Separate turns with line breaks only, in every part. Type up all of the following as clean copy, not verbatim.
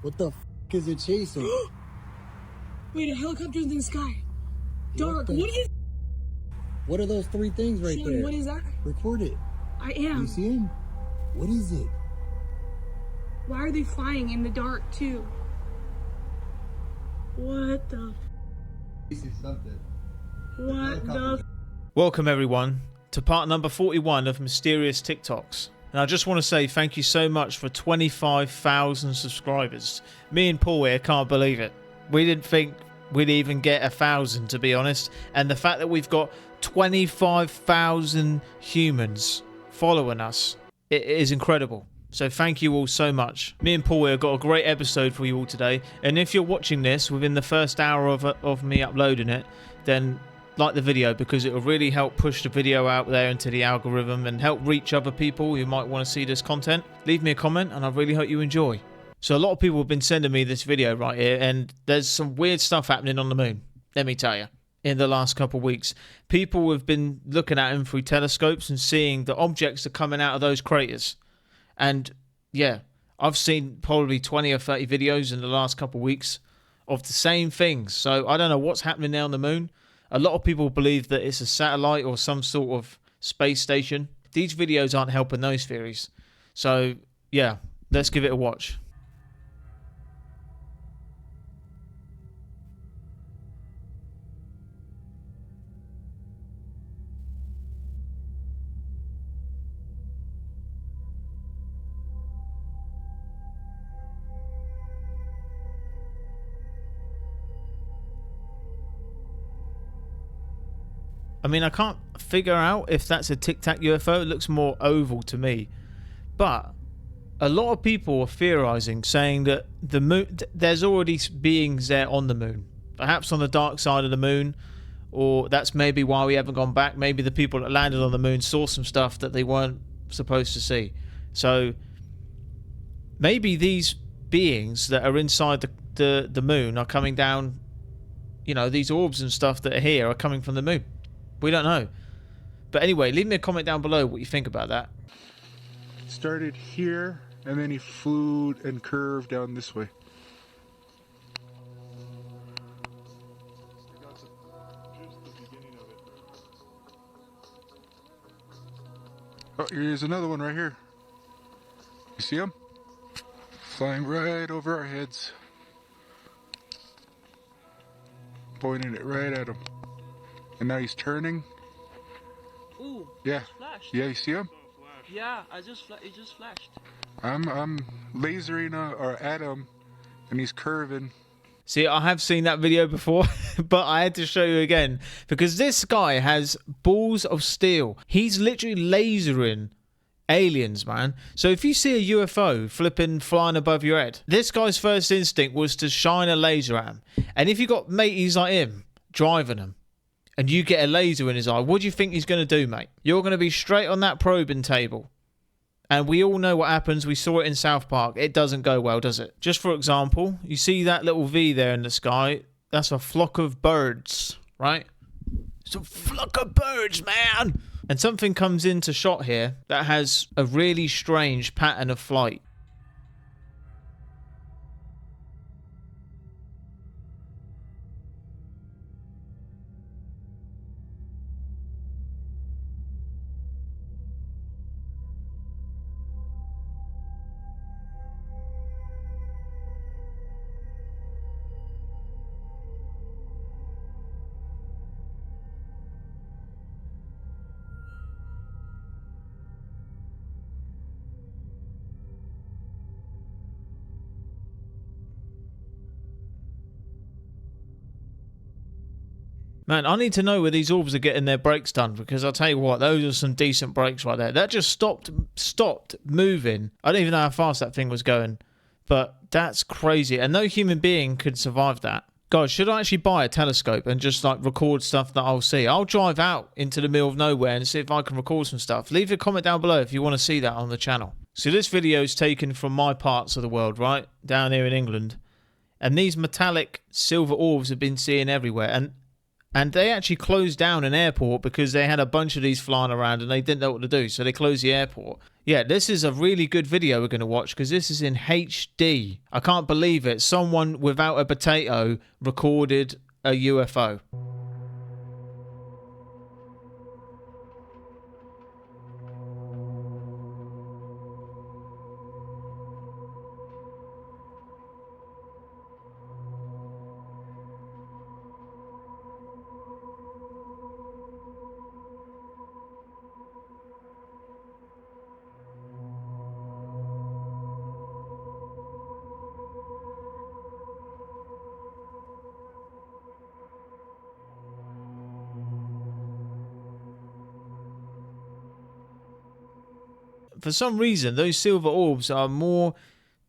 What the is it chasing?
Wait, a helicopter's in the sky. Dark.
What are those three things right there?
What is that?
Record it.
I am.
You see him? What is it?
Why are they flying in the dark too? What the?
This is something.
What the?
Welcome everyone to part number 41 of Mysterious TikToks. And I just want to say thank you so much for 25,000 subscribers. Me and Paul here can't believe it. We didn't think we'd even get 1,000, to be honest. And the fact that we've got 25,000 humans following us, it is incredible. So thank you all so much. Me and Paul here got a great episode for you all today. And if you're watching this within the first hour of me uploading it, then like the video, because it will really help push the video out there into the algorithm and help reach other people who might want to see this content. Leave me a comment and I really hope you enjoy. So a lot of people have been sending me this video right here, and there's some weird stuff happening on the moon, let me tell you. In the last couple of weeks, people have been looking at them through telescopes and seeing the objects that are coming out of those craters. And yeah, I've seen probably 20 or 30 videos in the last couple of weeks of the same things. So I don't know what's happening there on the moon. A lot of people believe that it's a satellite or some sort of space station. These videos aren't helping those theories. So yeah, let's give it a watch. I mean, I can't figure out if that's a Tic Tac UFO. It looks more oval to me. But a lot of people are theorizing, saying that the moon, there's already beings there on the moon. Perhaps on the dark side of the moon. Or that's maybe why we haven't gone back. Maybe the people that landed on the moon saw some stuff that they weren't supposed to see. So maybe these beings that are inside the moon are coming down. You know, these orbs and stuff that are here are coming from the moon. We don't know. But anyway, leave me a comment down below what you think about that.
Started here, and then he flew and curved down this way. Oh, here's another one right here. You see him? Flying right over our heads. Pointing it right at him. And now he's turning.
Ooh.
Yeah.
Flashed.
Yeah, you see him?
Yeah, it just flashed.
I'm lasering or at him, and he's curving.
See, I have seen that video before, but I had to show you again because this guy has balls of steel. He's literally lasering aliens, man. So if you see a UFO flying above your head, this guy's first instinct was to shine a laser at him. And if you got mateys like him driving him, and you get a laser in his eye, what do you think he's going to do, mate? You're going to be straight on that probing table. And we all know what happens. We saw it in South Park. It doesn't go well, does it? Just for example, you see that little V there in the sky? That's a flock of birds, right? It's a flock of birds, man! And something comes into shot here that has a really strange pattern of flight. Man, I need to know where these orbs are getting their brakes done, because I'll tell you what, those are some decent brakes right there. That just stopped moving. I don't even know how fast that thing was going, but that's crazy. And no human being could survive that. Guys, should I actually buy a telescope and just like record stuff that I'll see? I'll drive out into the middle of nowhere and see if I can record some stuff. Leave a comment down below if you want to see that on the channel. So this video is taken from my parts of the world, right? Down here in England. And these metallic silver orbs have been seen everywhere. And they actually closed down an airport because they had a bunch of these flying around and they didn't know what to do. So they closed the airport. Yeah, this is a really good video we're going to watch because this is in HD. I can't believe it. Someone without a potato recorded a UFO. For some reason, those silver orbs are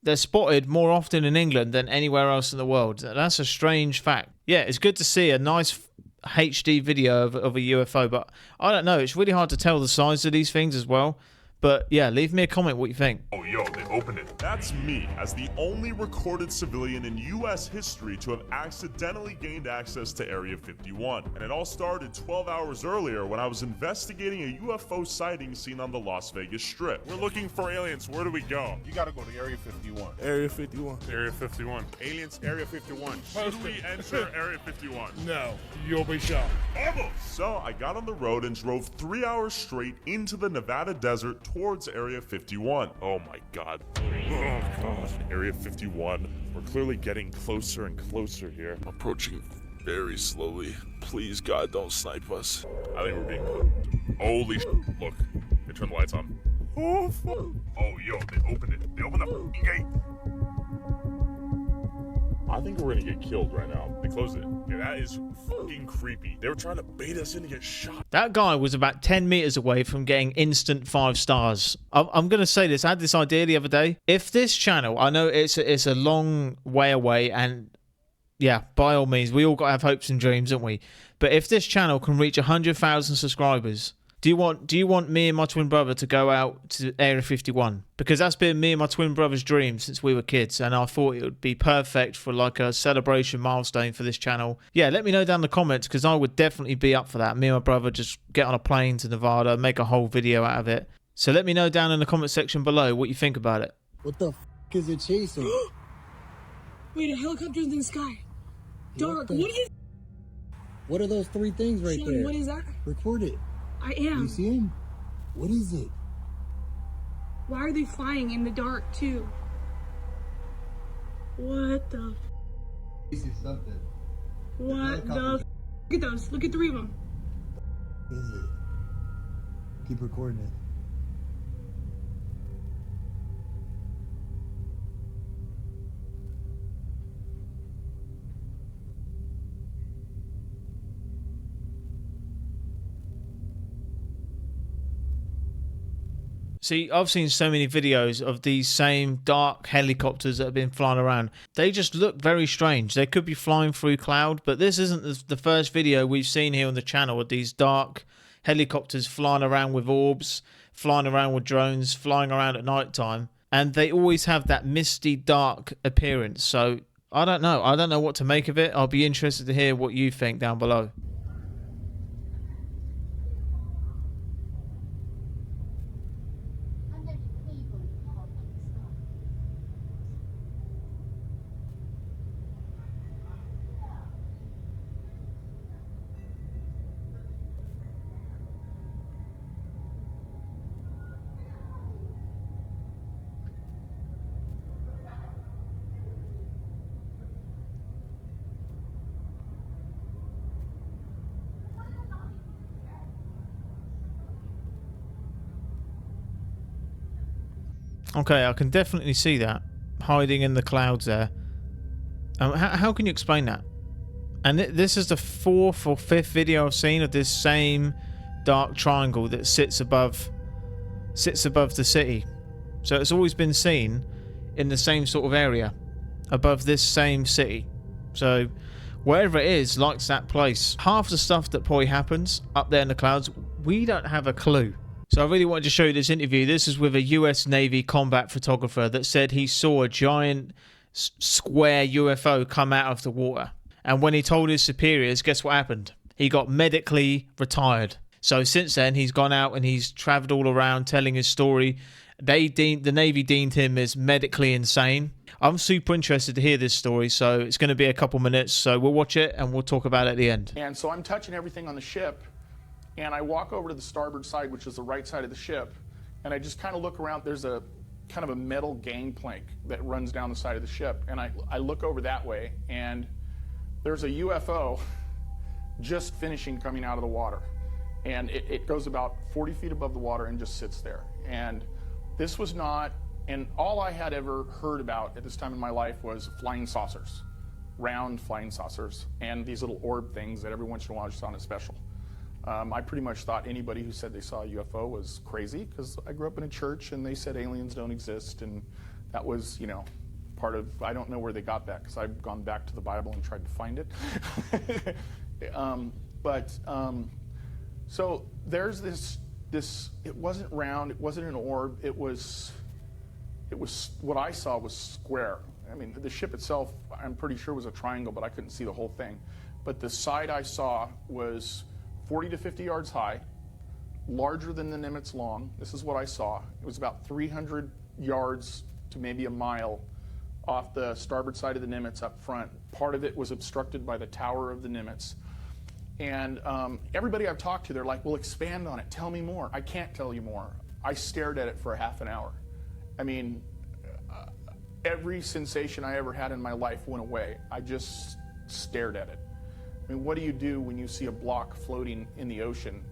they're spotted more often in England than anywhere else in the world. That's a strange fact. Yeah, it's good to see a nice HD video of a UFO, but I don't know. It's really hard to tell the size of these things as well. But yeah, leave me a comment what you think.
Oh, yo, they opened it. That's me, as the only recorded civilian in U.S. history to have accidentally gained access to Area 51. And it all started 12 hours earlier when I was investigating a UFO sighting seen on the Las Vegas Strip. We're looking for aliens. Where do we go?
You gotta go to Area 51.
Area 51.
Area 51. Aliens, Area 51.
Should we enter Area 51?
No, you'll be shot.
Almost. So I got on the road and drove 3 hours straight into the Nevada desert towards Area 51. Oh my god. Oh god. Area 51. We're clearly getting closer and closer here.
Approaching very slowly. Please, God, don't snipe us.
I think we're being poked. Holy sh**. Look. They turned the lights on. Oh, fuck. Oh, yo, they opened it. They opened the f***ing gate. I think we're gonna get killed right now. They closed it. Yeah, that is fucking creepy. They were trying to bait us in to get shot.
That guy was about 10 meters away from getting instant 5 stars. I'm going to say this. I had this idea the other day. If this channel, I know it's a long way away, and yeah, by all means, we all got to have hopes and dreams, don't we? But if this channel can reach 100,000 subscribers, do you want me and my twin brother to go out to Area 51? Because that's been me and my twin brother's dream since we were kids, and I thought it would be perfect for like a celebration milestone for this channel. Yeah, let me know down in the comments, because I would definitely be up for that. Me and my brother just get on a plane to Nevada, make a whole video out of it. So let me know down in the comment section below what you think about it.
What the f*** is it chasing?
Wait, a helicopter's in the sky. Dark. What is?
What are those 3 things right
Sean,
there?
what is that?
Record it.
I am.
You see him? What is it?
Why are they flying in the dark too? What the?
This is something.
What the? Look at those. Look at 3 of them.
What is it? Keep recording it.
See, I've seen so many videos of these same dark helicopters that have been flying around. They just look very strange. They could be flying through cloud, but this isn't the first video we've seen here on the channel with these dark helicopters flying around with orbs, flying around with drones, flying around at night time. And they always have that misty, dark appearance. So, I don't know. I don't know what to make of it. I'll be interested to hear what you think down below. Okay, I can definitely see that hiding in the clouds there. How can you explain that? And this is the 4th or 5th video I've seen of this same dark triangle that sits above the city. So it's always been seen in the same sort of area above this same city. So wherever it is likes that place. Half the stuff that probably happens up there in the clouds, we don't have a clue. So I really wanted to show you this interview. This is with a US Navy combat photographer that said he saw a giant square UFO come out of the water. And when he told his superiors, guess what happened? He got medically retired. So since then, he's gone out and he's travelled all around telling his story. The Navy deemed him as medically insane. I'm super interested to hear this story, so it's going to be a couple minutes. So we'll watch it and we'll talk about it at the end.
And so I'm touching everything on the ship, and I walk over to the starboard side, which is the right side of the ship, and I just kind of look around. There's a kind of a metal gangplank that runs down the side of the ship, and I look over that way, and there's a UFO just finishing coming out of the water. And it goes about 40 feet above the water and just sits there. And this was not, and all I had ever heard about at this time in my life was flying saucers, round flying saucers, and these little orb things that every once in a while I saw on a special. I pretty much thought anybody who said they saw a UFO was crazy, because I grew up in a church and they said aliens don't exist, and that was, you know, part of, I don't know where they got that, because I've gone back to the Bible and tried to find it. So there's this, it wasn't round, it wasn't an orb, it was, what I saw was square. I mean, the ship itself, I'm pretty sure was a triangle, but I couldn't see the whole thing. But the side I saw was 40 to 50 yards high, larger than the Nimitz long. This is what I saw. It was about 300 yards to maybe a mile off the starboard side of the Nimitz up front. Part of it was obstructed by the tower of the Nimitz. And everybody I've talked to, they're like, well, expand on it. Tell me more. I can't tell you more. I stared at it for a half an hour. I mean, every sensation I ever had in my life went away. I just stared at it. I mean, what do you do when you see a block floating in the ocean?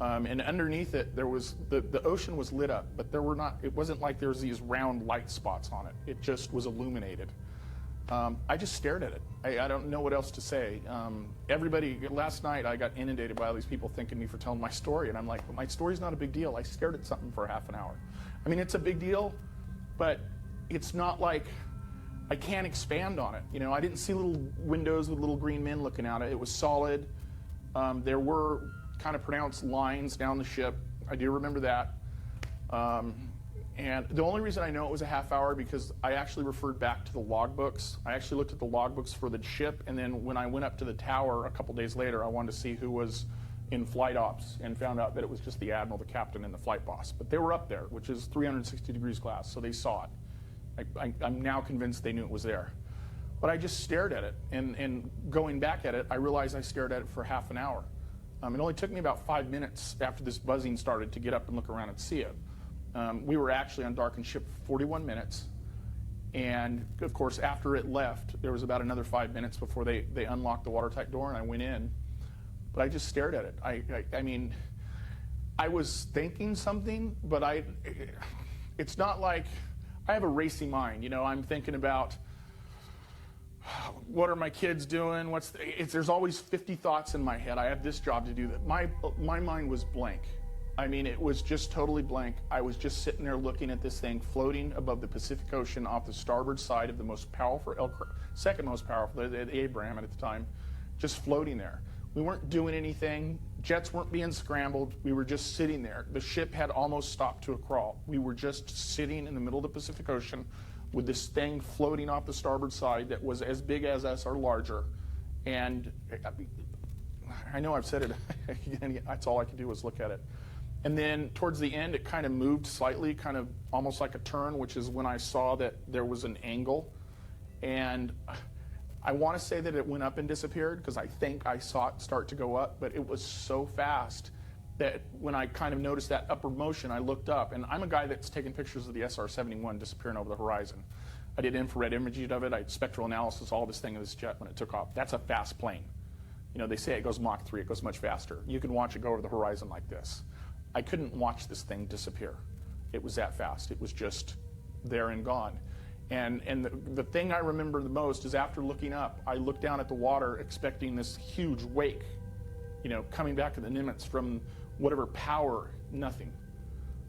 And underneath it, there was, the ocean was lit up, but there were not, it wasn't like there was these round light spots on it. It just was illuminated. I just stared at it. I don't know what else to say. Everybody, last night I got inundated by all these people thanking me for telling my story, and I'm like, well, my story's not a big deal. I stared at something for half an hour. I mean, it's a big deal, but it's not like I can't expand on it. You know, I didn't see little windows with little green men looking out it. It was solid. There were kind of pronounced lines down the ship. I do remember that. And the only reason I know it was a half hour because I actually referred back to the logbooks. I actually looked at the logbooks for the ship, and then when I went up to the tower a couple days later, I wanted to see who was in flight ops and found out that it was just the admiral, the captain, and the flight boss. But they were up there, which is 360 degrees class, so they saw it. I'm now convinced they knew it was there. But I just stared at it, and going back at it, I realized I stared at it for half an hour. It only took me about 5 minutes after this buzzing started to get up and look around and see it. We were actually on darkened ship for 41 minutes, and of course after it left, there was about another 5 minutes before they unlocked the watertight door and I went in. But I just stared at it. I mean, I was thinking something, but it's not like, I have a racy mind, you know, I'm thinking about, what are my kids doing? There's always 50 thoughts in my head. I have this job to do. That. My mind was blank. I mean, it was just totally blank. I was just sitting there looking at this thing floating above the Pacific Ocean off the starboard side of the most powerful, second most powerful, the Abraham at the time, just floating there. We weren't doing anything. Jets weren't being scrambled. We were just sitting there. The ship had almost stopped to a crawl. We were just sitting in the middle of the Pacific Ocean with this thing floating off the starboard side that was as big as us or larger. And I know I've said it, that's all I could do was look at it. And then towards the end, it kind of moved slightly, kind of almost like a turn, which is when I saw that there was an angle. And I want to say that it went up and disappeared because I think I saw it start to go up, but it was so fast that when I kind of noticed that upward motion, I looked up. And I'm a guy that's taken pictures of the SR-71 disappearing over the horizon. I did infrared imaging of it. I had spectral analysis, all this thing of this jet when it took off. That's a fast plane. You know, they say it goes Mach 3, it goes much faster. You can watch it go over the horizon like this. I couldn't watch this thing disappear. It was that fast. It was just there and gone. And the thing I remember the most is after looking up, I looked down at the water expecting this huge wake, you know, coming back to the Nimitz from whatever power, nothing.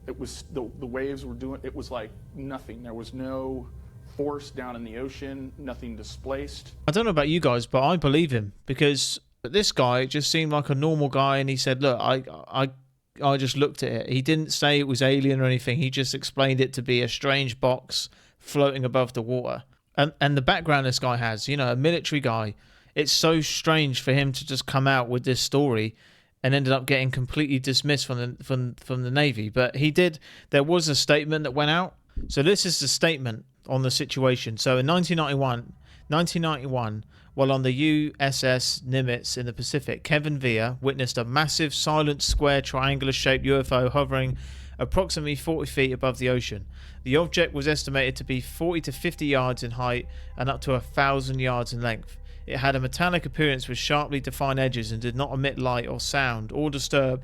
It was, the waves were doing, it was like nothing. There was no force down in the ocean, nothing displaced.
I don't know about you guys, but I believe him because this guy just seemed like a normal guy, and he said, look, I just looked at it. He didn't say it was alien or anything. He just explained it to be a strange box floating above the water. And the background this guy has, you know, a military guy. It's so strange for him to just come out with this story. and ended up getting completely dismissed from the Navy. But he did. There was a statement that went out. So this is the statement on the situation. So in 1991, while on the USS Nimitz in the Pacific, Kevin Vere witnessed a massive, silent, square, triangular-shaped UFO hovering approximately 40 feet above the ocean. The object was estimated to be 40 to 50 yards in height and up to 1,000 yards in length. It had a metallic appearance with sharply defined edges and did not emit light or sound or disturb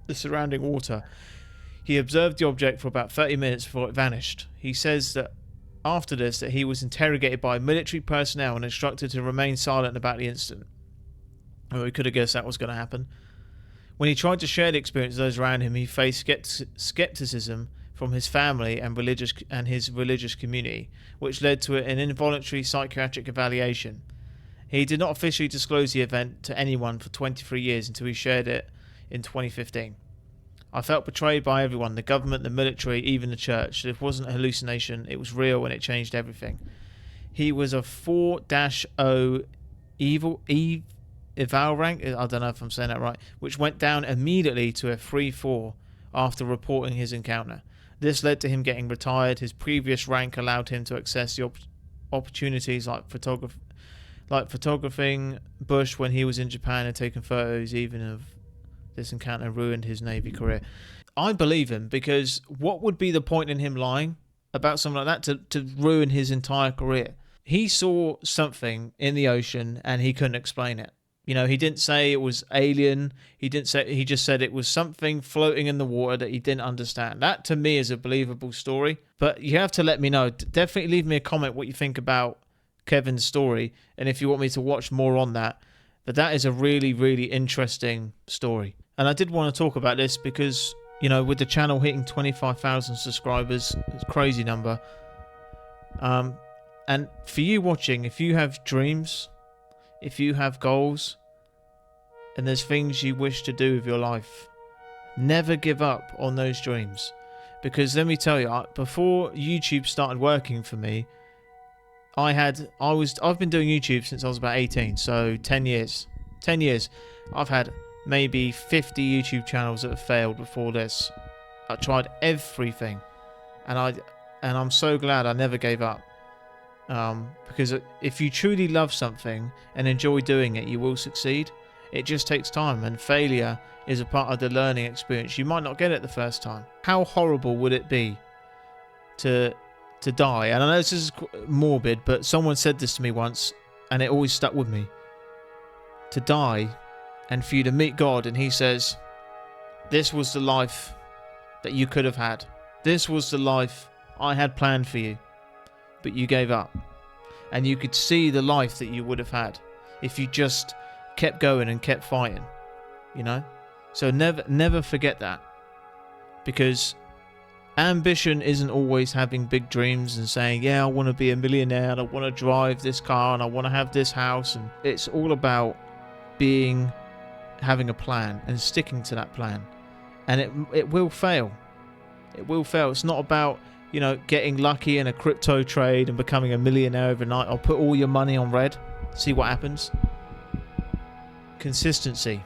the surrounding water. He observed the object for about 30 minutes before it vanished. He says that after this that he was interrogated by military personnel and instructed to remain silent about the incident. Well, we could have guessed that was going to happen. When he tried to share the experience with those around him, he faced skepticism from his family and his religious community, which led to an involuntary psychiatric evaluation. He did not officially disclose the event to anyone for 23 years until he shared it in 2015. I felt betrayed by everyone, the government, the military, even the church. It wasn't a hallucination, it was real and it changed everything. He was a 4-0 eval rank, I don't know if I'm saying that right, which went down immediately to a 3-4 after reporting his encounter. This led to him getting retired. His previous rank allowed him to access the opportunities like photographing bush when he was in Japan and taking photos. Even of this encounter ruined his Navy career. I believe him, because what would be the point in him lying about something like that to ruin his entire career? He saw something in the ocean and he couldn't explain it. You know, he didn't say it was alien. He just said it was something floating in the water that he didn't understand. That to me is a believable story. But you have to let me know. Definitely leave me a comment what you think about Kevin's story, and if you want me to watch more on that. But that is a really, really interesting story. And I did want to talk about this because, you know, with the channel hitting 25,000 subscribers, it's a crazy number. And for you watching, if you have dreams, if you have goals, and there's things you wish to do with your life, never give up on those dreams. Because let me tell you, before YouTube started working for me, I've been doing YouTube since I was about 18, so 10 years. 10 years. I've had maybe 50 YouTube channels that have failed before this. I tried everything, and I'm so glad I never gave up. Because if you truly love something and enjoy doing it, you will succeed. It just takes time, and failure is a part of the learning experience. You might not get it the first time. How horrible would it be to die? And I know this is morbid, but someone said this to me once and it always stuck with me. To die and for you to meet God and he says, this was the life that you could have had. This was the life I had planned for you, but you gave up. And you could see the life that you would have had if you just kept going and kept fighting, you know? So never forget that, because ambition isn't always having big dreams and saying, yeah, I want to be a millionaire and I want to drive this car and I want to have this house. And it's all about having a plan and sticking to that plan. And it will fail. It will fail. It's not about, you know, getting lucky in a crypto trade and becoming a millionaire overnight. I'll put all your money on red, see what happens. Consistency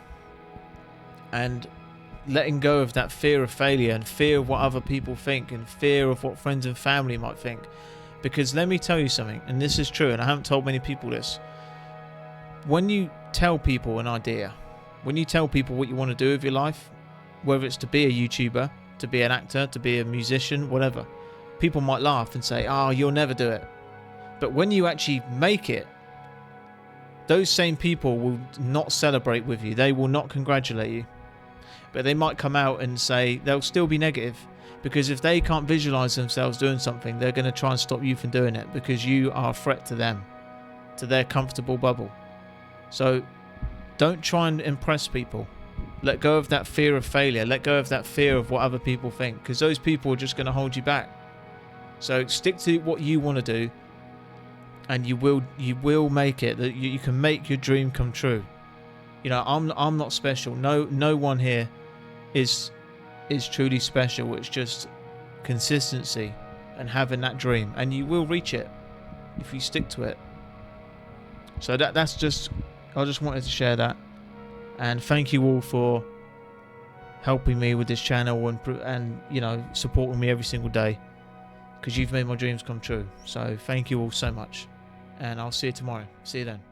and letting go of that fear of failure and fear of what other people think and fear of what friends and family might think. Because let me tell you something, and this is true, and I haven't told many people this. When you tell people an idea, when you tell people what you want to do with your life, whether it's to be a YouTuber, to be an actor, to be a musician, whatever, people might laugh and say, oh, you'll never do it. But when you actually make it, those same people will not celebrate with you. They will not congratulate you. But they might come out and say, they'll still be negative, because if they can't visualize themselves doing something, they're going to try and stop you from doing it, because you are a threat to them, to their comfortable bubble. So don't try and impress people. Let go of that fear of failure. Let go of that fear of what other people think, because those people are just going to hold you back. So stick to what you want to do, and you will make it. That you can make your dream come true. You know, I'm not special. No one here is truly special. It's just consistency and having that dream, and you will reach it if you stick to it. So that's just, I just wanted to share that. And thank you all for helping me with this channel and you know, supporting me every single day, because you've made my dreams come true. So thank you all so much, and I'll see you tomorrow. See you then.